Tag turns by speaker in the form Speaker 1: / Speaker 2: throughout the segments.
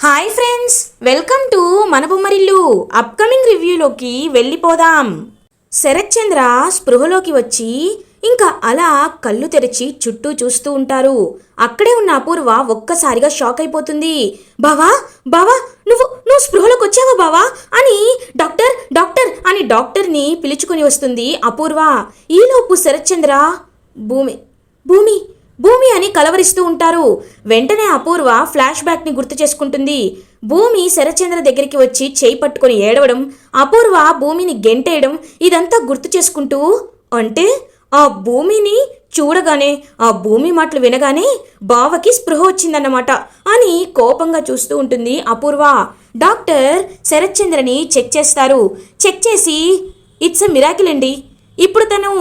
Speaker 1: Hi friends, welcome to మన Bommarillu. Upcoming రివ్యూలోకి వెళ్ళిపోదాం. శరత్ చంద్ర స్పృహలోకి వచ్చి ఇంకా అలా కళ్ళు తెరిచి చుట్టూ చూస్తూ ఉంటారు. అక్కడే ఉన్న అపూర్వ ఒక్కసారిగా షాక్ అయిపోతుంది. బావా బావా నువ్వు స్పృహలోకి వచ్చావా బావా అని డాక్టర్ డాక్టర్ అని డాక్టర్ని పిలుచుకొని వస్తుంది అపూర్వ. ఈలోపు శరత్ చంద్ర భూమి భూమి భూమి అని కలవరిస్తూ ఉంటారు. వెంటనే అపూర్వ ఫ్లాష్ బ్యాక్ని గుర్తు చేసుకుంటుంది. భూమి శరత్చంద్ర దగ్గరికి వచ్చి చేయి పట్టుకొని ఏడవడం, అపూర్వ భూమిని గెంటేయడం ఇదంతా గుర్తు చేసుకుంటూ, అంటే ఆ భూమిని చూడగానే, ఆ భూమి మాటలు వినగానే బావకి స్పృహ వచ్చిందన్నమాట అని కోపంగా చూస్తూ ఉంటుంది అపూర్వ. డాక్టర్ శరత్చంద్రని చెక్ చేస్తారు. చెక్ చేసి ఇట్స్ ఎ మిరాకిల్ అండి, ఇప్పుడు తను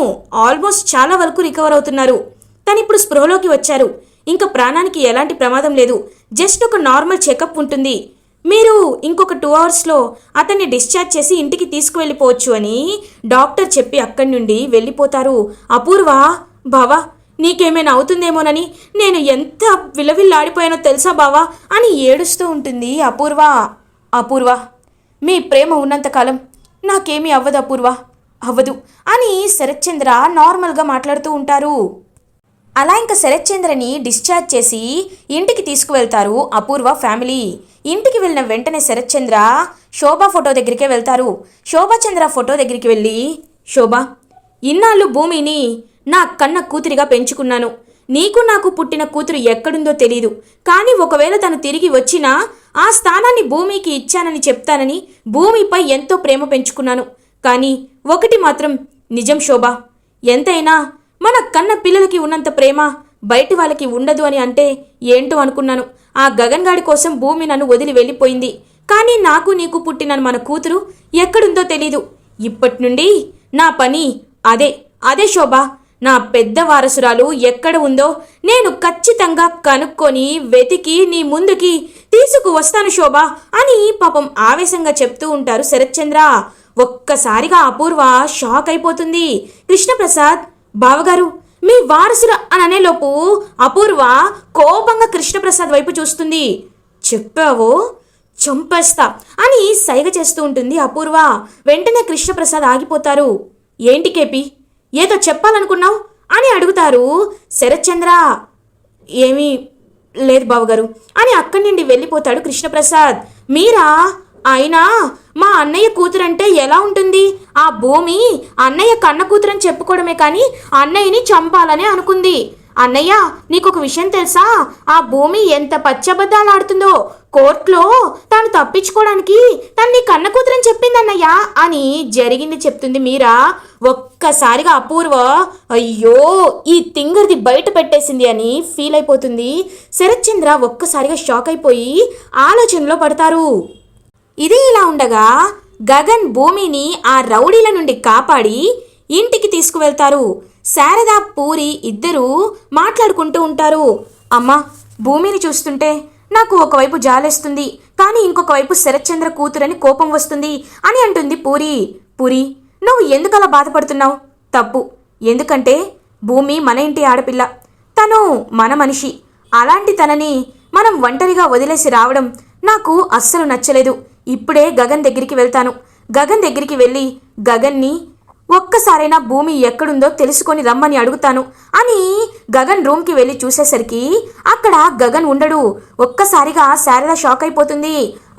Speaker 1: ఆల్మోస్ట్ చాలా వరకు రికవర్ అవుతున్నారు. తను ఇప్పుడు స్పృహలోకి వచ్చారు. ఇంకా ప్రాణానికి ఎలాంటి ప్రమాదం లేదు. జస్ట్ ఒక నార్మల్ చెకప్ ఉంటుంది. మీరు ఇంకొక 2 అవర్స్లో అతన్ని డిశ్చార్జ్ చేసి ఇంటికి తీసుకువెళ్ళిపోవచ్చు అని డాక్టర్ చెప్పి అక్కడి నుండి వెళ్ళిపోతారు. అపూర్వ, బావా నీకేమైనా అవుతుందేమోనని నేను ఎంత విలవిల్లాడిపోయానో తెలుసా బావా అని ఏడుస్తూ ఉంటుంది అపూర్వ. అపూర్వ, మీ ప్రేమ ఉన్నంతకాలం నాకేమీ అవ్వదు అపూర్వ, అవ్వదు అని శరత్చంద్ర నార్మల్గా మాట్లాడుతూ ఉంటారు. అలా ఇంకా శరత్చంద్రని డిశ్చార్జ్ చేసి ఇంటికి తీసుకువెళ్తారు అపూర్వ ఫ్యామిలీ. ఇంటికి వెళ్ళిన వెంటనే శరత్చంద్ర శోభా ఫోటో దగ్గరికే వెళ్తారు. శోభాచంద్ర ఫోటో దగ్గరికి వెళ్ళి, శోభా, ఇన్నాళ్ళు భూమిని నా కన్న కూతురిగా పెంచుకున్నాను. నీకు నాకు పుట్టిన కూతురు ఎక్కడుందో తెలీదు, కానీ ఒకవేళ తను తిరిగి వచ్చినా ఆ స్థానాన్ని భూమికి ఇచ్చానని చెప్తానని భూమిపై ఎంతో ప్రేమ పెంచుకున్నాను. కానీ ఒకటి మాత్రం నిజం శోభా, ఎంతైనా మన కన్న పిల్లలకి ఉన్నంత ప్రేమ బయటి వాళ్ళకి ఉండదు అని అంటే ఏంటో అనుకున్నాను. ఆ గగన్ గాడి కోసం భూమి నన్ను వదిలి వెళ్ళిపోయింది. కానీ నాకు నీకు పుట్టిన మన కూతురు ఎక్కడుందో తెలీదు. ఇప్పటి నుండి నా పని అదే శోభ. నా పెద్ద వారసురాలు ఎక్కడ ఉందో నేను ఖచ్చితంగా కనుక్కొని వెతికి నీ ముందుకి తీసుకువస్తాను శోభ అని పాపం ఆవేశంగా చెప్తూ ఉంటారు శరత్చంద్ర. ఒక్కసారిగా అపూర్వ షాక్ అయిపోతుంది. కృష్ణప్రసాద్, బావగారు మీ వారసులు అని అనేలోపు అపూర్వ కోపంగా కృష్ణప్రసాద్ వైపు చూస్తుంది. చెప్పావో చంపేస్తా అని సైగ చేస్తూ ఉంటుంది అపూర్వ. వెంటనే కృష్ణప్రసాద్ ఆగిపోతారు. ఏంటి కేపి, ఏదో చెప్పాలనుకున్నావు అని అడుగుతారు శరత్చంద్ర. ఏమీ లేదు బావగారు అని అక్కడి నుండి వెళ్ళిపోతాడు కృష్ణప్రసాద్. మీరా, అయినా మా అన్నయ్య కూతురంటే ఎలా ఉంటుంది? ఆ భూమి అన్నయ్య కన్న కూతురని చెప్పుకోవడమే కానీ అన్నయ్యని చంపాలని అనుకుంది. అన్నయ్య, నీకొక విషయం తెలుసా? ఆ భూమి ఎంత పచ్చబద్దాలాడుతుందో. కోర్టులో తాను తప్పించుకోవడానికి తను నీ కన్న కూతురని చెప్పింది అన్నయ్య అని జరిగింది చెప్తుంది మీరా. ఒక్కసారిగా అపూర్వ అయ్యో ఈ తింగర్ది బయట పెట్టేసింది అని ఫీల్ అయిపోతుంది. శరత్చంద్ర ఒక్కసారిగా షాక్ అయిపోయి ఆలోచనలో పడతారు. ఇది ఇలా ఉండగా గగన్ భూమిని ఆ రౌడీల నుండి కాపాడి ఇంటికి తీసుకువెళ్తారు. శారద, పూరి ఇద్దరూ మాట్లాడుకుంటూ ఉంటారు. అమ్మా, భూమిని చూస్తుంటే నాకు ఒకవైపు జాలేస్తుంది, కానీ ఇంకొక వైపు శరత్చంద్ర కూతురని కోపం వస్తుంది అని అంటుంది పూరి. పూరి, నువ్వు ఎందుకలా బాధపడుతున్నావు? తప్పు. ఎందుకంటే భూమి మన ఇంటి ఆడపిల్ల, తను మన మనిషి. అలాంటి తనని మనం ఒంటరిగా వదిలేసి రావడం నాకు అస్సలు నచ్చలేదు. ఇప్పుడే గగన్ దగ్గరికి వెళ్తాను. గగన్ దగ్గరికి వెళ్ళి గగన్ని ఒక్కసారైనా భూమి ఎక్కడుందో తెలుసుకొని రమ్మని అడుగుతాను అని గగన్ రూమ్కి వెళ్ళి చూసేసరికి అక్కడ గగన్ ఉండడు. ఒక్కసారిగా శారద షాక్ అయిపోతుంది.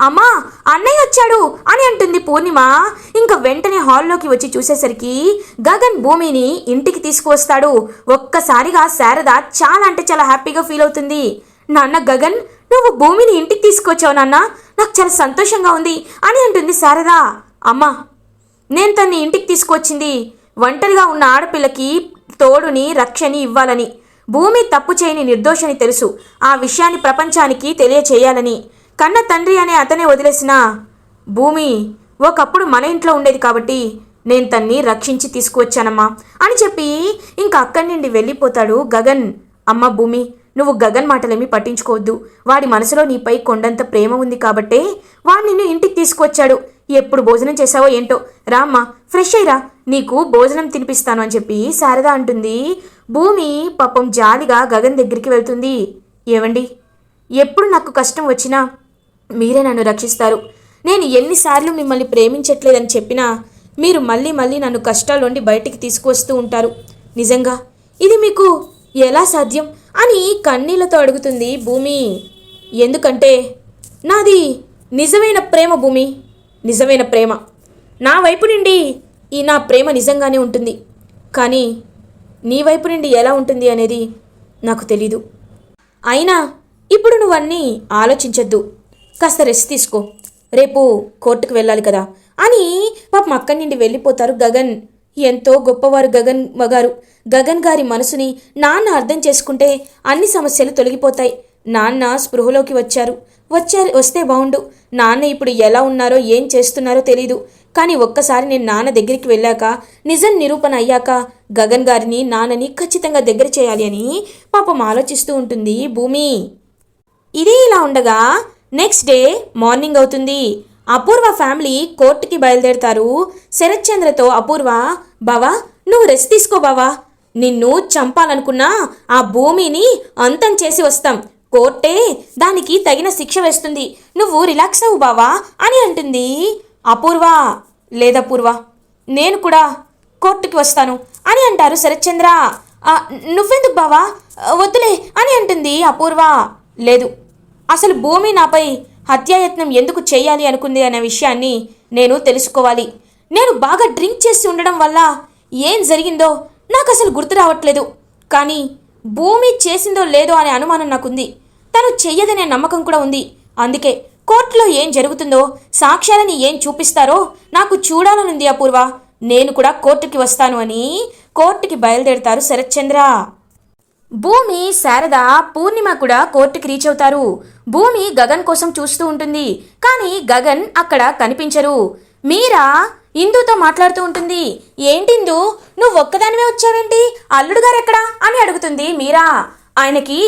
Speaker 1: అమ్మా, అన్నయ్య వచ్చాడు అని అంటుంది పూర్ణిమ. ఇంకా వెంటనే హాల్లోకి వచ్చి చూసేసరికి గగన్ భూమిని ఇంటికి తీసుకువస్తాడు. ఒక్కసారిగా శారద చాలా అంటే చాలా హ్యాపీగా ఫీల్ అవుతుంది. నాన్న గగన్, నువ్వు భూమిని ఇంటికి తీసుకొచ్చావు నాన్న, నాకు చాలా సంతోషంగా ఉంది అని అంటుంది శారద. అమ్మా, నేను తన్ని ఇంటికి తీసుకొచ్చింది ఒంటరిగా ఉన్న ఆడపిల్లకి తోడుని రక్షని ఇవ్వాలని. భూమి తప్పు చేయని నిర్దోషని తెలుసు. ఆ విషయాన్ని ప్రపంచానికి తెలియచేయాలని. కన్న తండ్రి అనే అతనే వదిలేసిన భూమి ఒకప్పుడు మన ఇంట్లో ఉండేది కాబట్టి నేను తన్ని రక్షించి తీసుకువచ్చానమ్మా అని చెప్పి ఇంకా అక్కడి నుండి వెళ్ళిపోతాడు గగన్. అమ్మ భూమి, నువ్వు గగన్ మాటలేమీ పట్టించుకోవద్దు. వాడి మనసులో నీపై కొండంత ప్రేమ ఉంది కాబట్టే వాడు నిన్ను ఇంటికి తీసుకువచ్చాడు. ఎప్పుడు భోజనం చేసావో ఏంటో, రామ్మా ఫ్రెష్ అయ్యిరా, నీకు భోజనం తినిపిస్తాను అని చెప్పి శారద అంటుంది. భూమి పాపం జాలిగా గగన్ దగ్గరికి వెళ్తుంది. ఏవండి, ఎప్పుడు నాకు కష్టం వచ్చినా మీరే నన్ను రక్షిస్తారు. నేను ఎన్నిసార్లు మిమ్మల్ని ప్రేమించట్లేదని చెప్పినా మీరు మళ్ళీ మళ్ళీ నన్ను కష్టాల నుండి బయటికి తీసుకువస్తూ ఉంటారు. నిజంగా ఇది మీకు ఎలా సాధ్యం అని కన్నీళ్లతో అడుగుతుంది భూమి. ఎందుకంటే నాది నిజమైన ప్రేమ భూమి, నిజమైన ప్రేమ. నా వైపు నుండి నా ప్రేమ నిజంగానే ఉంటుంది. కానీ నీ వైపు నుండి ఎలా ఉంటుంది అనేది నాకు తెలీదు. అయినా ఇప్పుడు నువ్వన్నీ ఆలోచించొద్దు, కాస్త రెస్ట్ తీసుకో, రేపు కోర్టుకు వెళ్ళాలి కదా అని పాపం అక్కడి నుండి వెళ్ళిపోతారు గగన్. ఎంతో గొప్పవారు గగన్ గారి మనసుని నాన్న అర్థం చేసుకుంటే అన్ని సమస్యలు తొలగిపోతాయి. నాన్న స్పృహలోకి వస్తే బాగుండు. నాన్న ఇప్పుడు ఎలా ఉన్నారో ఏం చేస్తున్నారో తెలీదు. కానీ ఒక్కసారి నేను నాన్న దగ్గరికి వెళ్ళాక, నిజం నిరూపణ అయ్యాక గగన్ గారిని నాన్నని ఖచ్చితంగా దగ్గర చేయాలి అని పాపం ఆలోచిస్తూ ఉంటుంది భూమి. ఇది ఇలా ఉండగా నెక్స్ట్ డే మార్నింగ్ అవుతుంది. అపూర్వ ఫ్యామిలీ కోర్టుకి బయలుదేరతారు. శరత్చంద్రతో అపూర్వ, బావా నువ్వు రెస్ట్ తీసుకో బావా, నిన్ను చంపాలనుకున్నా ఆ భూమిని అంతం చేసి వస్తాం, కోర్టే దానికి తగిన శిక్ష వేస్తుంది, నువ్వు రిలాక్స్ అవ్వు బావా అని అంటుంది అపూర్వ. లేదపూర్వ, నేను కూడా కోర్టుకి వస్తాను అని అంటారు శరత్చంద్ర. నువ్వెందుకు బావా, వద్దులే అని అంటుంది అపూర్వ. లేదు, అసలు భూమి నాపై హత్యాయత్నం ఎందుకు చేయాలి అనుకుంది అనే విషయాన్ని నేను తెలుసుకోవాలి. నేను బాగా డ్రింక్ చేసి ఉండడం వల్ల ఏం జరిగిందో నాకు అసలు గుర్తు రావట్లేదు. కానీ భూమి చేసిందో లేదో అనే అనుమానం నాకుంది. తను చెయ్యదనే నమ్మకం కూడా ఉంది. అందుకే కోర్టులో ఏం జరుగుతుందో, సాక్ష్యాలని ఏం చూపిస్తారో నాకు చూడాలనుంది అపూర్వ. నేను కూడా కోర్టుకి వస్తాను అని కోర్టుకి బయలుదేరుతారు శరత్చంద్ర. భూమి, శారద, పూర్ణిమ కూడా కోర్టుకి రీచ్ అవుతారు. భూమి గగన్ కోసం చూస్తూ ఉంటుంది. కానీ గగన్ అక్కడ కనిపించరు. మీరా ఇందుతో మాట్లాడుతూ ఉంటుంది. ఏంటిందు, నువ్వు ఒక్కదానివే వచ్చావేంటి, అల్లుడు గారు ఎక్కడా అని అడుగుతుంది మీరా. ఆయనకి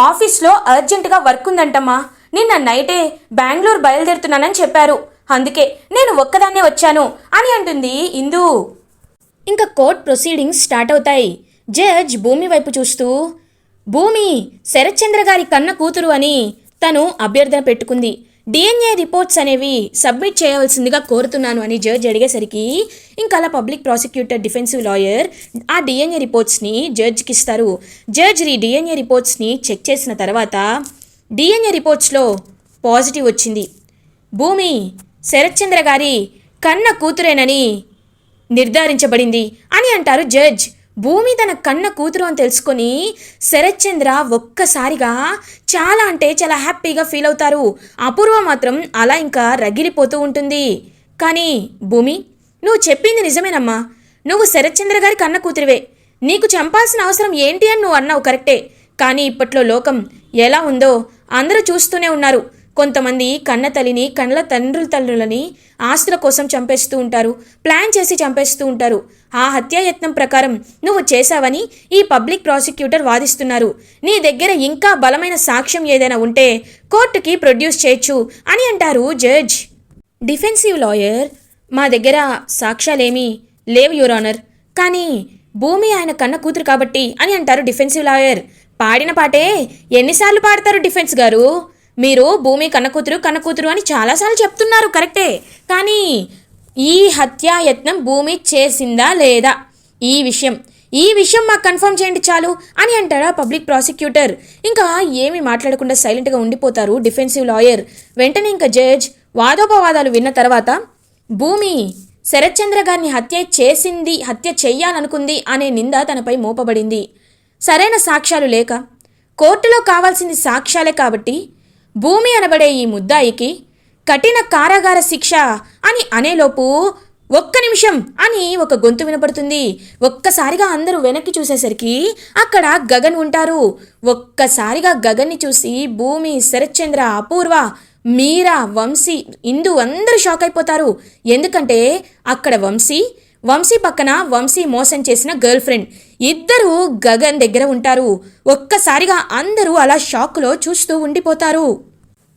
Speaker 1: ఆఫీస్లో అర్జెంటుగా వర్క్ ఉందంటమ్మా, నిన్న నైటే బెంగళూరు బయలుదేరుతున్నానని చెప్పారు, అందుకే నేను ఒక్కదాన్నే వచ్చాను అని అంటుంది ఇందు. ఇంకా కోర్ట్ ప్రొసీడింగ్స్ స్టార్ట్ అవుతాయి. జడ్జ్ భూమి వైపు చూస్తూ, భూమి శరత్చంద్ర గారి కన్న కూతురు అని తను అభ్యర్థన పెట్టుకుంది, డిఎన్ఏ రిపోర్ట్స్ అనేవి సబ్మిట్ చేయవలసిందిగా కోరుతున్నాను అని జడ్జ్ అడిగేసరికి ఇంకా అలా పబ్లిక్ ప్రాసిక్యూటర్, డిఫెన్సివ్ లాయర్ ఆ డిఎన్ఏ రిపోర్ట్స్ని జడ్జ్కి ఇస్తారు. జడ్జ్ డిఎన్ఏ రిపోర్ట్స్ని చెక్ చేసిన తర్వాత డిఎన్ఏ రిపోర్ట్స్లో పాజిటివ్ వచ్చింది. భూమి శరత్చంద్ర గారి కన్న కూతురేనని నిర్ధారించబడింది అని అంటారు జడ్జ్. భూమి తన కన్న కూతురు అని తెలుసుకొని శరత్చంద్ర ఒక్కసారిగా చాలా అంటే చాలా హ్యాపీగా ఫీల్ అవుతారు. అపూర్వ మాత్రం అలా ఇంకా రగిలిపోతూ ఉంటుంది. కానీ భూమి, నువ్వు చెప్పింది నిజమేనమ్మా, నువ్వు శరత్చంద్ర గారి కన్న కూతురివే, నీకు చంపాల్సిన అవసరం ఏంటి అని నువ్వు అన్నావు కరెక్టే. కానీ ఇప్పట్లో లోకం ఎలా ఉందో అందరూ చూస్తూనే ఉన్నారు. కొంతమంది కన్న తల్లిని, కళ్ళ తల్లులని ఆస్తుల కోసం చంపేస్తూ ఉంటారు, ప్లాన్ చేసి చంపేస్తూ ఉంటారు. ఆ హత్యాయత్నం ప్రకారం నువ్వు చేశావని ఈ పబ్లిక్ ప్రాసిక్యూటర్ వాదిస్తున్నారు. నీ దగ్గర ఇంకా బలమైన సాక్ష్యం ఏదైనా ఉంటే కోర్టుకి ప్రొడ్యూస్ చేయొచ్చు అని అంటారు జడ్జ్. డిఫెన్సివ్ లాయర్, మా దగ్గర సాక్ష్యాలేమీ లేవు యువర్ ఆనర్, కానీ భూమి ఆయన కన్న కూతురు కాబట్టి అని అంటారు డిఫెన్సివ్ లాయర్. పాడిన పాటే ఎన్నిసార్లు పాడతారు డిఫెన్స్ గారు, మీరు భూమి కన్నకూతురు అని చాలాసార్లు చెప్తున్నారు కరెక్టే, కానీ ఈ హత్యాయత్నం భూమి చేసిందా లేదా ఈ విషయం మాకు కన్ఫర్మ్ చేయండి చాలు అని అంటారా పబ్లిక్ ప్రాసిక్యూటర్. ఇంకా ఏమీ మాట్లాడకుండా సైలెంట్గా ఉండిపోతారు డిఫెన్సివ్ లాయర్. వెంటనే ఇంకా జడ్జ్ వాదోపవాదాలు విన్న తర్వాత, భూమి శరత్చంద్ర గారిని హత్య చెయ్యాలనుకుంది అనే నింద తనపై మోపబడింది. సరైన సాక్ష్యాలు లేక కోర్టులో కావాల్సింది సాక్ష్యాలే కాబట్టి భూమి అనబడే ఈ ముద్దాయికి కఠిన కారాగార శిక్ష అని అనేలోపు ఒక్క నిమిషం అని ఒక గొంతు వినపడుతుంది. ఒక్కసారిగా అందరూ వెనక్కి చూసేసరికి అక్కడ గగన్ ఉంటారు. ఒక్కసారిగా గగన్ని చూసి భూమి, శరత్చంద్ర, అపూర్వ, మీరా, వంశీ, ఇందు అందరూ షాక్ అయిపోతారు. ఎందుకంటే అక్కడ వంశీ పక్కన వంశీ మోసం చేసిన గర్ల్ ఫ్రెండ్ ఇద్దరు గగన్ దగ్గర ఉంటారు. ఒక్కసారిగా అందరూ అలా షాక్లో చూస్తూ ఉండిపోతారు.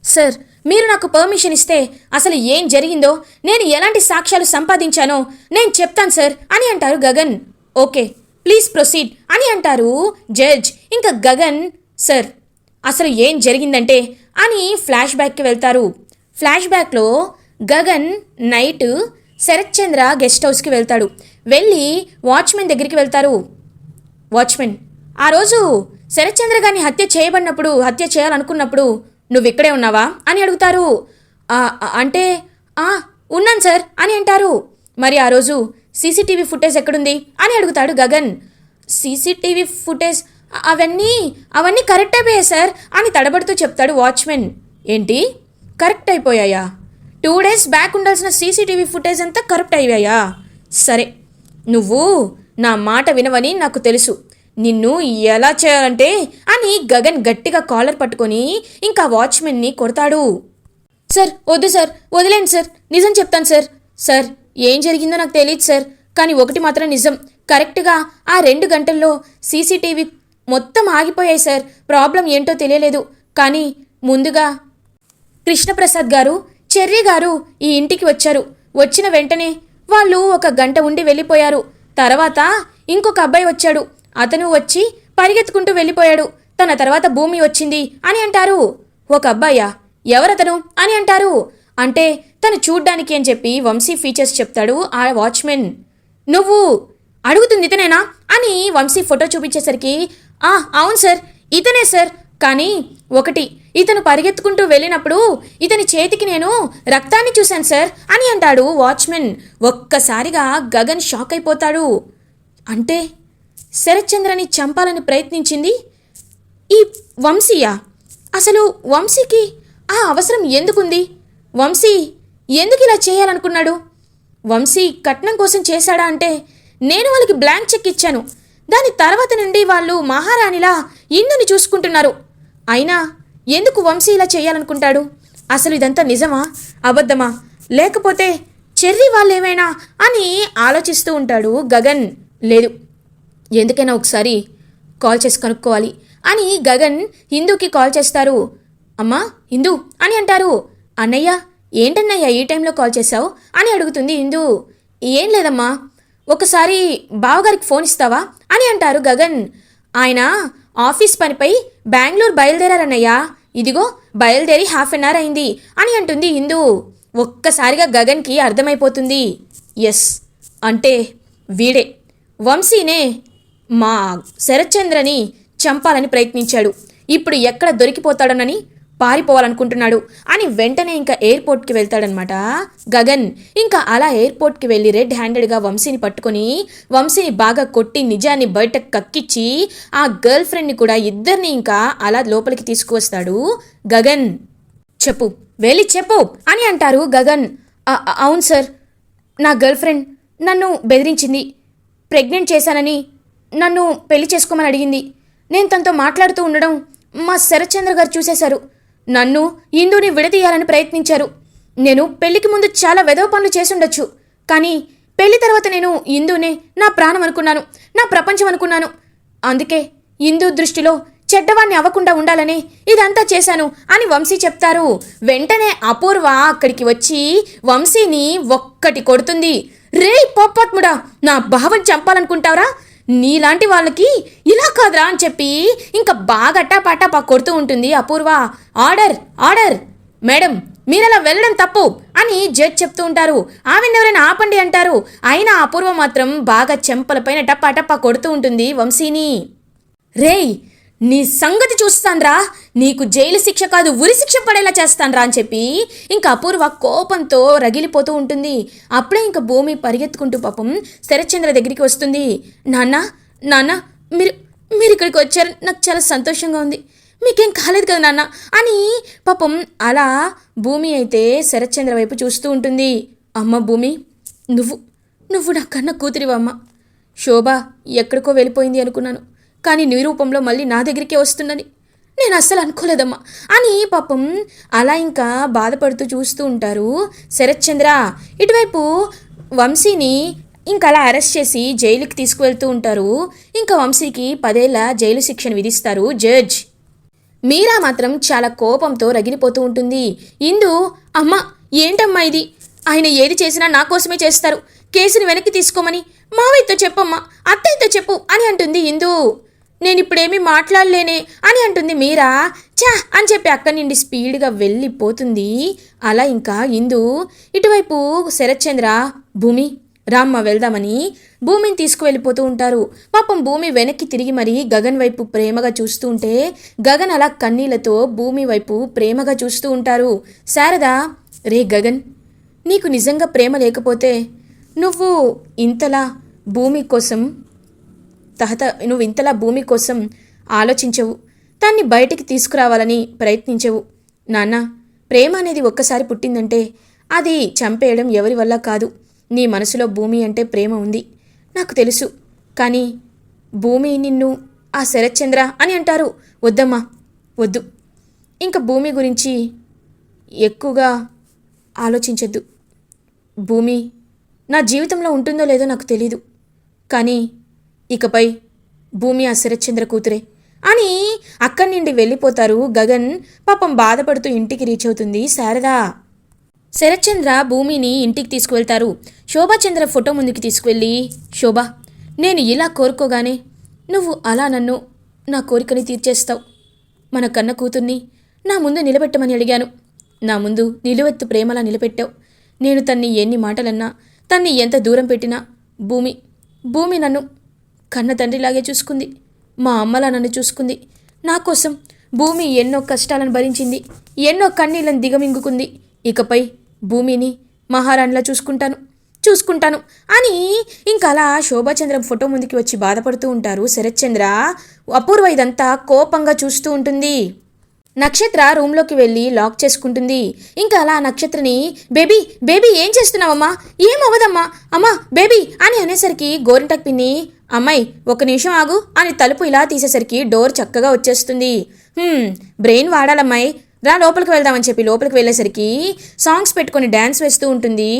Speaker 1: సార్, మీరు నాకు పర్మిషన్ ఇస్తే అసలు ఏం జరిగిందో, నేను ఎలాంటి సాక్ష్యాలు సంపాదించానో నేను చెప్తాను సార్ అని అంటారు గగన్. ఓకే, ప్లీజ్ ప్రొసీడ్ అని అంటారు జడ్జ్. ఇంకా గగన్, సార్ అసలు ఏం జరిగిందంటే అని ఫ్లాష్ బ్యాక్కి వెళ్తారు. ఫ్లాష్ బ్యాక్లో గగన్ నైట్ శరత్ చంద్ర గెస్ట్ హౌస్కి వెళ్తాడు. వెళ్ళి వాచ్మెన్ దగ్గరికి వెళ్తారు. వాచ్మెన్, ఆ రోజు శరత్ చంద్ర గారిని హత్య చేయాలనుకున్నప్పుడు నువ్వు ఇక్కడే ఉన్నావా అని అడుగుతారు. అంటే ఉన్నాను సార్ అని అంటారు. మరి ఆ రోజు సీసీటీవీ ఫుటేజ్ ఎక్కడుంది అని అడుగుతాడు గగన్. సీసీటీవీ ఫుటేజ్ అవన్నీ కరెక్ట్ అయిపోయాయి సార్ అని తడబడుతూ చెప్తాడు వాచ్మెన్. ఏంటి కరెక్ట్ అయిపోయాయా? 2 days బ్యాక్ ఉండాల్సిన సీసీటీవీ ఫుటేజ్ అంతా కరెక్ట్ అయ్యాయా? సరే, నువ్వు నా మాట వినవని నాకు తెలుసు. నిన్ను ఎలా చేయాలంటే అని గగన్ గట్టిగా కాలర్ పట్టుకొని ఇంకా వాచ్మెన్ని కొడతాడు. సార్ వద్దు సార్, వదిలేండి సార్, నిజం చెప్తాను సార్. సార్ ఏం జరిగిందో నాకు తెలియదు సార్, కానీ ఒకటి మాత్రం నిజం. కరెక్ట్గా ఆ 2 గంటల్లో సీసీటీవీ మొత్తం ఆగిపోయాయి సార్. ప్రాబ్లం ఏంటో తెలియలేదు. కానీ ముందుగా కృష్ణప్రసాద్ గారు, చెర్రీ గారు ఈ ఇంటికి వచ్చారు. వచ్చిన వెంటనే వాళ్ళు 1 గంట ఉండి వెళ్ళిపోయారు. తర్వాత ఇంకొక అబ్బాయి వచ్చాడు. అతను వచ్చి పరిగెత్తుకుంటూ వెళ్ళిపోయాడు. తన తర్వాత భూమి వచ్చింది అని అంటారు. ఒక అబ్బాయా? ఎవరతను అని అంటారు. అంటే తను చూడ్డానికి అని చెప్పి వంశీ ఫీచర్స్ చెప్తాడు ఆ వాచ్మెన్. నువ్వు అడుగుతుంది ఇతనేనా అని వంశీ ఫోటో చూపించేసరికి అవును సార్, ఇతనే సార్. కానీ ఒకటి, ఇతను పరిగెత్తుకుంటూ వెళ్ళినప్పుడు ఇతని చేతికి నేను రక్తాన్ని చూశాను సార్ అని అంటాడు వాచ్మెన్. ఒక్కసారిగా గగన్ షాక్ అయిపోతాడు. అంటే శరత్ చంద్రని చంపాలని ప్రయత్నించింది ఈ వంశీయా? అసలు వంశీకి ఆ అవసరం ఎందుకుంది? వంశీ ఎందుకు ఇలా చేయాలనుకున్నాడు? వంశీ కట్నం కోసం చేశాడా? అంటే నేను వాళ్ళకి బ్లాంక్ చెక్ ఇచ్చాను. దాని తర్వాత నుండి వాళ్ళు మహారాణిలా ఇందుని చూసుకుంటున్నారు. అయినా ఎందుకు వంశీ ఇలా చేయాలనుకుంటాడు? అసలు ఇదంతా నిజమా, అబద్ధమా, లేకపోతే చెర్రీ వాళ్ళేమైనా అని ఆలోచిస్తూ ఉంటాడు గగన్. లేదు, ఎందుకైనా ఒకసారి కాల్ చేసి కనుక్కోవాలి అని గగన్ హిందూకి కాల్ చేస్తారు. అమ్మా హిందూ అని అంటారు. అన్నయ్య, ఏంటన్నయ్య ఈ టైంలో కాల్ చేశావు అని అడుగుతుంది హిందూ. ఏం లేదమ్మా, ఒకసారి బావగారికి ఫోన్ ఇస్తావా అని అంటారు గగన్. ఆయన ఆఫీస్ పనిపై బెంగళూరు బయలుదేరారన్నయ్యా. ఇదిగో బయలుదేరి 1/2 hour అయింది అని అంటుంది హిందూ. ఒక్కసారిగా గగన్కి అర్థమైపోతుంది. ఎస్, అంటే వీడే వంశీనే మా శరత్ చంద్రని చంపాలని ప్రయత్నించాడు. ఇప్పుడు ఎక్కడ దొరికిపోతాడోనని పారిపోవాలనుకుంటున్నాడు అని వెంటనే ఇంకా ఎయిర్పోర్ట్కి వెళ్తాడనమాట గగన్. ఇంకా అలా ఎయిర్పోర్ట్కి వెళ్ళి రెడ్ హ్యాండెడ్గా వంశీని పట్టుకొని వంశీని బాగా కొట్టి నిజాన్ని బయటకు కక్కిచ్చి ఆ గర్ల్ ఫ్రెండ్ని కూడా ఇద్దరిని ఇంకా అలా లోపలికి తీసుకువస్తాడు గగన్. చెప్పు, వెళ్ళి చెప్పు అని అంటారు గగన్. అవును సార్, నా గర్ల్ ఫ్రెండ్ నన్ను బెదిరించింది. ప్రెగ్నెంట్ చేశానని నన్ను పెళ్లి చేసుకోమని అడిగింది. నేను తనతో మాట్లాడుతూ ఉండడం మా శరత్ చంద్ర గారు చూసేశారు. నన్ను ఇందుని విడదీయాలని ప్రయత్నించారు. నేను పెళ్లికి ముందు చాలా వెధవ పనులు చేసుండొచ్చు, కానీ పెళ్లి తర్వాత నేను ఇందునే నా ప్రాణం అనుకున్నాను, నా ప్రపంచం అనుకున్నాను. అందుకే ఇందు దృష్టిలో చెడ్డవాణ్ణి అవ్వకుండా ఉండాలని ఇదంతా చేశాను అని వంశీ చెప్తారు. వెంటనే అపూర్వ అక్కడికి వచ్చి వంశీని ఒక్కటి కొడుతుంది. రే పోపాత్ముడా, నా భావం చంపాలనుకుంటావరా? నీలాంటి వాళ్ళకి ఇలా కాదురా అని చెప్పి ఇంకా బాగా టపాటపా కొడుతూ ఉంటుంది అపూర్వ. ఆర్డర్ ఆర్డర్ మేడం, మీరలా వెళ్ళడం తప్పు అని జడ్జ్ చెప్తూ ఉంటారు. ఆమెను ఎవరైనా ఆపండి అంటారు. అయినా అపూర్వ మాత్రం బాగా చెంపలపైన టపాటపా కొడుతూ ఉంటుంది వంశీని. రేయ్, నీ సంగతి చూస్తాన్రా, నీకు జైలు శిక్ష కాదు ఉరి శిక్ష పడేలా చేస్తాన్రా అని చెప్పి ఇంకా అపూర్వ కోపంతో రగిలిపోతూ ఉంటుంది. అప్పుడే ఇంకా భూమి పరిగెత్తుకుంటూ పాపం శరత్ చంద్ర దగ్గరికి వస్తుంది. నాన్న మీరు ఇక్కడికి వచ్చారు, నాకు చాలా సంతోషంగా ఉంది. మీకేం కాలేదు కదా నాన్న అని పాపం అలా భూమి అయితే శరత్ చంద్ర వైపు చూస్తూ ఉంటుంది. అమ్మ భూమి, నువ్వు నా కన్న కూతురివమ్మ. శోభ ఎక్కడికో వెళ్ళిపోయింది అనుకున్నాను, కానీ నీ రూపంలో మళ్ళీ నా దగ్గరికే వస్తుందని నేను అస్సలు అనుకోలేదమ్మా అని పాపం అలా ఇంకా బాధపడుతూ చూస్తూ ఉంటారు శరత్ చంద్ర. ఇటువైపు వంశీని ఇంకా అలా అరెస్ట్ చేసి జైలుకి తీసుకువెళ్తూ ఉంటారు. ఇంకా వంశీకి 10 ఏళ్ల జైలు శిక్షను విధిస్తారు జడ్జ్. మీరా మాత్రం చాలా కోపంతో రగిలిపోతూ ఉంటుంది. ఇందు, అమ్మ ఏంటమ్మా ఇది? ఆయన ఏది చేసినా నా కోసమే చేస్తారు. కేసుని వెనక్కి తీసుకోమని మావయ్యతో చెప్పమ్మా, అత్తయ్యతో చెప్పు అని అంటుంది ఇందు. నేనిప్పుడేమీ మాట్లాడలేనే అని అంటుంది మీరా. చా అని చెప్పి అక్కడి నుండి స్పీడ్గా వెళ్ళిపోతుంది. అలా ఇంకా ఇందు ఇటువైపు శరత్చంద్ర, భూమి రామ్మ వెళ్దామని భూమిని తీసుకువెళ్ళిపోతూ ఉంటారు. పాపం భూమి వెనక్కి తిరిగి మరీ గగన్ వైపు ప్రేమగా చూస్తూ ఉంటే గగన్ అలా కన్నీళ్లతో భూమి వైపు ప్రేమగా చూస్తూ ఉంటారు. శారద, రే గగన్, నీకు నిజంగా ప్రేమ లేకపోతే నువ్వు ఇంతలా భూమి కోసం భూమి కోసం ఆలోచించవు, దాన్ని బయటికి తీసుకురావాలని ప్రయత్నించవు. నాన్న, ప్రేమ అనేది ఒక్కసారి పుట్టిందంటే అది చంపేయడం ఎవరి వల్ల కాదు. నీ మనసులో భూమి అంటే ప్రేమ ఉంది, నాకు తెలుసు. కానీ భూమి నిన్ను ఆ శరత్చంద్ర అని అంటారు. వద్దమ్మా, వద్దు. ఇంకా భూమి గురించి ఎక్కువగా ఆలోచించద్దు. భూమి నా జీవితంలో ఉంటుందో లేదో నాకు తెలీదు, కానీ ఇకపై భూమి ఆ శరత్చంద్ర కూతురే అని అక్కడి నుండి వెళ్ళిపోతారు గగన్. పాపం బాధపడుతూ ఇంటికి రీచ్ అవుతుంది శారద. శరత్చంద్ర భూమిని ఇంటికి తీసుకువెళ్తారు. శోభాచంద్ర ఫోటో ముందుకి తీసుకువెళ్ళి, శోభ, నేను ఇలా కోరుకోగానే నువ్వు అలా నన్ను నా కోరికని తీర్చేస్తావు. మన కన్న కూతుర్ని నా ముందు నిలబెట్టమని అడిగాను, నా ముందు నిలువెత్తు ప్రేమలా నిలబెట్టావు. నేను తన్ని ఎన్ని మాటలన్నా, తన్ని ఎంత దూరం పెట్టినా భూమి నన్ను కన్న తండ్రిలాగే చూసుకుంది, మా అమ్మలా నన్ను చూసుకుంది. నా కోసం భూమి ఎన్నో కష్టాలను భరించింది, ఎన్నో కన్నీళ్ళను దిగమింగుకుంది. ఇకపై భూమిని మహారాణిలా చూసుకుంటాను అని ఇంకా అలా శోభాచంద్రం ఫోటో ముందుకి వచ్చి బాధపడుతూ ఉంటారు శరత్చంద్ర. అపూర్వ ఇదంతా కోపంగా చూస్తూ ఉంటుంది. నక్షత్ర రూమ్లోకి వెళ్ళి లాక్ చేసుకుంటుంది. ఇంకా అలా నక్షత్రని, బేబీ ఏం చేస్తున్నావమ్మా? ఏమవ్వదమ్మా, అమ్మా బేబీ అని అనేసరికి గోరింటకు పిన్ని, అమ్మాయి 1 నిమిషం ఆగు అని తలుపు ఇలా తీసేసరికి డోర్ చక్కగా వచ్చేస్తుంది. బ్రెయిన్ వాడాలమ్మాయి, రా లోపలికి వెళ్దామని చెప్పి లోపలికి వెళ్ళేసరికి సాంగ్స్ పెట్టుకొని డ్యాన్స్ వేస్తూ ఉంటుంది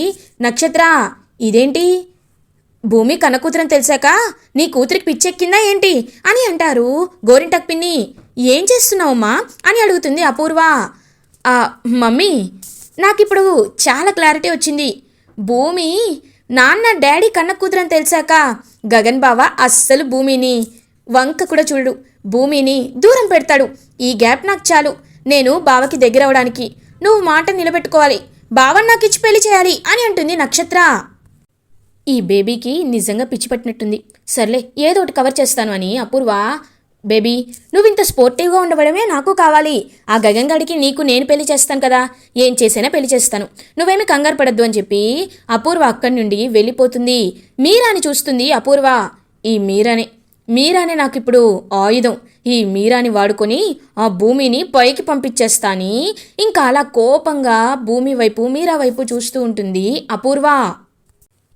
Speaker 1: నక్షత్ర. ఇదేంటి, భూమి కన్న కూతురని తెలిసాక నీ కూతురికి పిచ్చెక్కిందా ఏంటి అని అంటారు గోరింటకు పిన్ని. ఏం చేస్తున్నావమ్మా అని అడుగుతుంది అపూర్వ. మమ్మీ, నాకిప్పుడు చాలా క్లారిటీ వచ్చింది. భూమి నాన్న డాడీ కన్న కూతురని తెలిసాక గగన్ బావ అస్సలు భూమిని వంక కూడా చూడు, భూమిని దూరం పెడతాడు. ఈ గ్యాప్ నాకు చాలు. నేను బావకి దగ్గర అవడానికి నువ్వు మాట నిలబెట్టుకోవాలి, బావని నాకు ఇచ్చి పెళ్లి చేయాలి అని అంటుంది నక్షత్ర. ఈ బేబీకి నిజంగా పిచ్చి పట్టినట్టుంది. సర్లే, ఏదో ఒకటి కవర్ చేస్తాను అని అపూర్వ. బేబీ, నువ్వు ఇంత స్పోర్టివ్గా ఉండవడమే నాకు కావాలి. ఆ గగన్ గడికి నీకు నేను పెళ్లి చేస్తాను కదా, ఏం చేసైనా పెళ్లి చేస్తాను, నువ్వేమీ కంగారు పడద్దు అని చెప్పి అపూర్వ అక్కడి నుండి వెళ్ళిపోతుంది. మీరాని చూస్తుంది అపూర్వ. ఈ మీరానే నాకు ఇప్పుడు ఆయుధం. ఈ మీరాని వాడుకొని ఆ భూమిని పైకి పంపించేస్తాని ఇంకా అలా కోపంగా మీరా వైపు చూస్తూ ఉంటుంది అపూర్వ.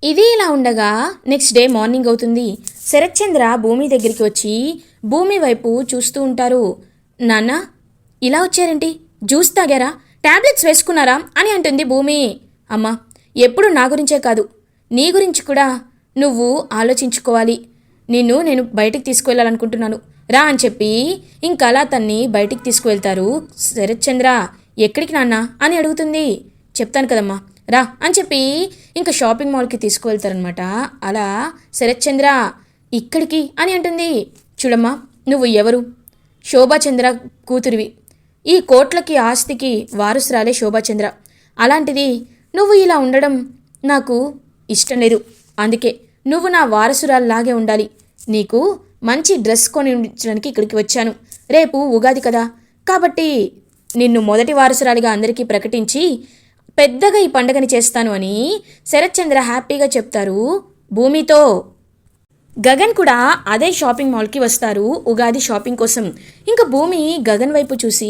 Speaker 1: ఇది ఇలా ఉండగా నెక్స్ట్ డే మార్నింగ్ అవుతుంది. శరత్చంద్ర భూమి దగ్గరికి వచ్చి భూమి వైపు చూస్తూ ఉంటారు. నాన్న, ఇలా వచ్చారేంటి? జ్యూస్ తాగారా? టాబ్లెట్స్ వేసుకున్నారా అని అంటుంది భూమి. అమ్మా, ఎప్పుడు నా గురించే కాదు, నీ గురించి కూడా నువ్వు ఆలోచించుకోవాలి. నేను బయటికి తీసుకువెళ్ళాలనుకుంటున్నాను, రా అని చెప్పి ఇంకా అలా తన్ని బయటికి తీసుకువెళ్తారు. శరత్చంద్ర, ఎక్కడికి నాన్న అని అడుగుతుంది. చెప్తాను కదమ్మా, రా అని చెప్పి ఇంకా షాపింగ్ మాల్కి తీసుకువెళ్తారనమాట. అలా శరత్చంద్ర, ఇక్కడికి అని అంటుంది. చూడమ్మా, నువ్వు ఎవరు? శోభాచంద్ర కూతురివి. ఈ కోట్లకి ఆస్తికి వారసురాలే శోభాచంద్ర. అలాంటిది నువ్వు ఇలా ఉండడం నాకు ఇష్టం లేదు. అందుకే నువ్వు నా వారసురాల్లాగే ఉండాలి. నీకు మంచి డ్రెస్ కొని ఉంచడానికి ఇక్కడికి వచ్చాను. రేపు ఉగాది కదా, కాబట్టి నిన్ను మొదటి వారసురాలిగా అందరికీ ప్రకటించి పెద్దగా ఈ పండగని చేస్తాను అని శరత్చంద్ర హ్యాపీగా చెప్తారు భూమితో. గగన్ కూడా అదే షాపింగ్ మాల్కి వస్తారు ఉగాది షాపింగ్ కోసం. ఇంకా భూమి గగన్ వైపు చూసి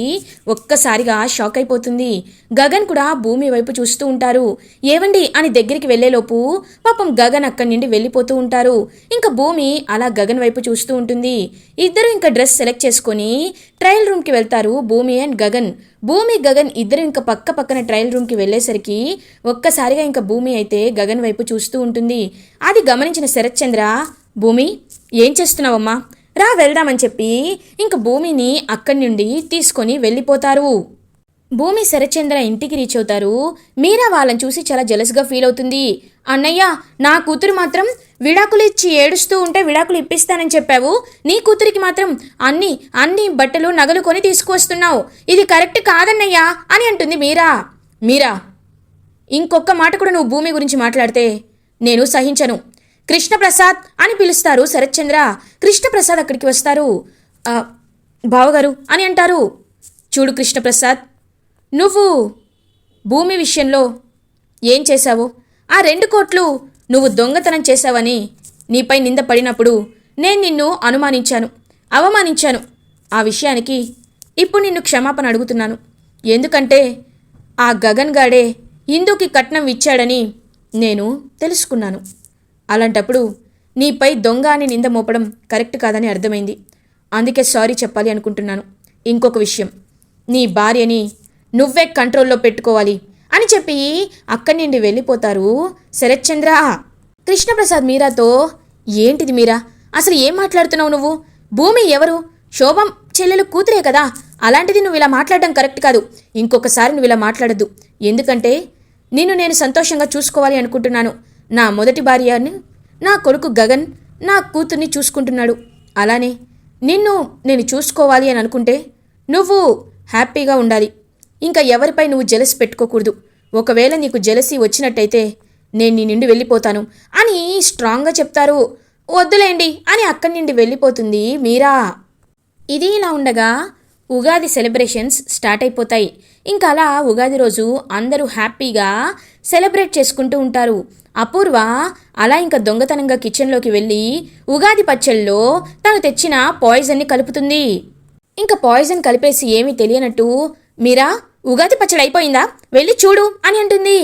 Speaker 1: ఒక్కసారిగా షాక్ అయిపోతుంది. గగన్ కూడా భూమి వైపు చూస్తూ ఉంటారు. ఏవండి అని దగ్గరికి వెళ్లేలోపు పాపం గగన్ అక్కడి నుండి వెళ్ళిపోతూ ఉంటారు. ఇంకా భూమి అలా గగన్ వైపు చూస్తూ ఉంటుంది. ఇద్దరు ఇంకా డ్రెస్ సెలెక్ట్ చేసుకొని ట్రయల్ రూమ్కి వెళ్తారు భూమి అండ్ గగన్. గగన్ ఇద్దరు ఇంకా పక్కన ట్రయల్ రూమ్కి వెళ్ళేసరికి ఒక్కసారిగా ఇంకా భూమి అయితే గగన్ వైపు చూస్తూ ఉంటుంది. అది గమనించిన శరత్చంద్ర, భూమి ఏం చేస్తున్నావమ్మా, రా వెళ్దామని చెప్పి ఇంక భూమిని అక్కడి నుండి తీసుకొని వెళ్ళిపోతారు. భూమి శరత్చంద్ర ఇంటికి రీచ్ అవుతారు. మీరా వాళ్ళని చూసి చాలా జెలస్గా ఫీల్ అవుతుంది. అన్నయ్య, నా కూతురు మాత్రం విడాకులు ఇచ్చి ఏడుస్తూ ఉంటే విడాకులు ఇప్పిస్తానని చెప్పావు, నీ కూతురికి మాత్రం అన్ని బట్టలు నగలు కొని తీసుకువస్తున్నావు, ఇది కరెక్ట్ కాదన్నయ్యా అని అంటుంది మీరా. మీరా, ఇంకొక మాట కూడా నువ్వు భూమి గురించి మాట్లాడితే నేను సహించను. కృష్ణప్రసాద్ అని పిలుస్తారు శరత్చంద్ర. కృష్ణప్రసాద్ అక్కడికి వస్తారు. బావగారు అని అంటారు. చూడు కృష్ణప్రసాద్, నువ్వు భూమి విషయంలో ఏం చేశావో, ఆ 2 కోట్లు నువ్వు దొంగతనం చేశావని నీపై నింద పడినప్పుడు నేను నిన్ను అవమానించాను. ఆ విషయానికి ఇప్పుడు నిన్ను క్షమాపణ అడుగుతున్నాను. ఎందుకంటే ఆ గగన్ గాడే ఇందుకి కట్నం ఇచ్చాడని నేను తెలుసుకున్నాను. అలాంటప్పుడు నీపై దొంగ అని నింద మోపడం కరెక్ట్ కాదని అర్థమైంది. అందుకే సారీ చెప్పాలి అనుకుంటున్నాను. ఇంకొక విషయం, నీ భార్యని నువ్వే కంట్రోల్లో పెట్టుకోవాలి అని చెప్పి అక్కడి నుండి వెళ్ళిపోతారు శరత్చంద్ర. కృష్ణప్రసాద్ మీరాతో, ఏంటిది మీరా, అసలు ఏం మాట్లాడుతున్నావు నువ్వు? భూమి ఎవరు? శోభం చెల్లెలు కూతురే కదా. అలాంటిది నువ్వు ఇలా మాట్లాడడం కరెక్ట్ కాదు. ఇంకొకసారి నువ్వు ఇలా మాట్లాడద్దు. ఎందుకంటే నిన్ను నేను సంతోషంగా చూసుకోవాలి అనుకుంటున్నాను. నా మొదటి భార్యని నా కొడుకు గగన్ నా కూతుర్ని చూసుకుంటున్నాడు. అలానే నిన్ను నేను చూసుకోవాలి అని అనుకుంటే నువ్వు హ్యాపీగా ఉండాలి. ఇంకా ఎవరిపై నువ్వు జెలస్ పెట్టుకోకూడదు. ఒకవేళ నీకు జెలసీ వచ్చినట్టయితే నేను నీ నుండి వెళ్ళిపోతాను అని స్ట్రాంగ్గా చెప్తారు. వద్దులేండి అని అక్కడి నుండి వెళ్ళిపోతుంది మీరా. ఇది ఇలా ఉండగా ఉగాది సెలబ్రేషన్స్ స్టార్ట్ అయిపోతాయి. ఇంకా అలా ఉగాది రోజు అందరూ హ్యాపీగా సెలబ్రేట్ చేసుకుంటూ ఉంటారు. అపూర్వ అలా ఇంకా దొంగతనంగా కిచెన్లోకి వెళ్ళి ఉగాది పచ్చళ్ళలో తను తెచ్చిన పాయిజన్ని కలుపుతుంది. ఇంకా పాయిజన్ కలిపేసి ఏమీ తెలియనట్టు, మీరా ఉగాది పచ్చడి అయిపోయిందా, వెళ్ళి చూడు అని అంటుంది.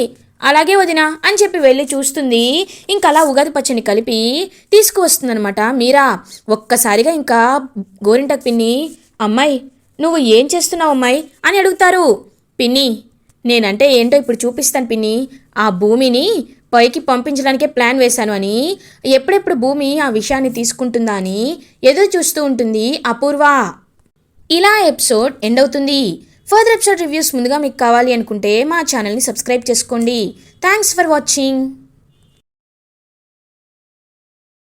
Speaker 1: అలాగే వదినా అని చెప్పి వెళ్ళి చూస్తుంది. ఇంకా అలా ఉగాది పచ్చడిని కలిపి తీసుకువస్తుందనమాట మీరా. ఒక్కసారిగా ఇంకా గోరింటాకు పిన్ని, అమ్మాయి నువ్వు ఏం చేస్తున్నావు అమ్మాయి అని అడుగుతారు. పిన్ని, నేనంటే ఏంటో ఇప్పుడు చూపిస్తాను పిన్ని. ఆ భూమిని పైకి పంపించడానికే ప్లాన్ వేశాను అని, ఎప్పుడెప్పుడు భూమి ఆ విషయాన్ని తీసుకుంటుందా అని ఎదురు చూస్తూ ఉంటుంది అపూర్వ. ఇలా ఎపిసోడ్ ఎండ్ అవుతుంది. ఫర్దర్ ఎపిసోడ్ రివ్యూస్ ముందుగా మీకు కావాలి అనుకుంటే మా ఛానల్ని సబ్స్క్రైబ్ చేసుకోండి. Thanks for watching.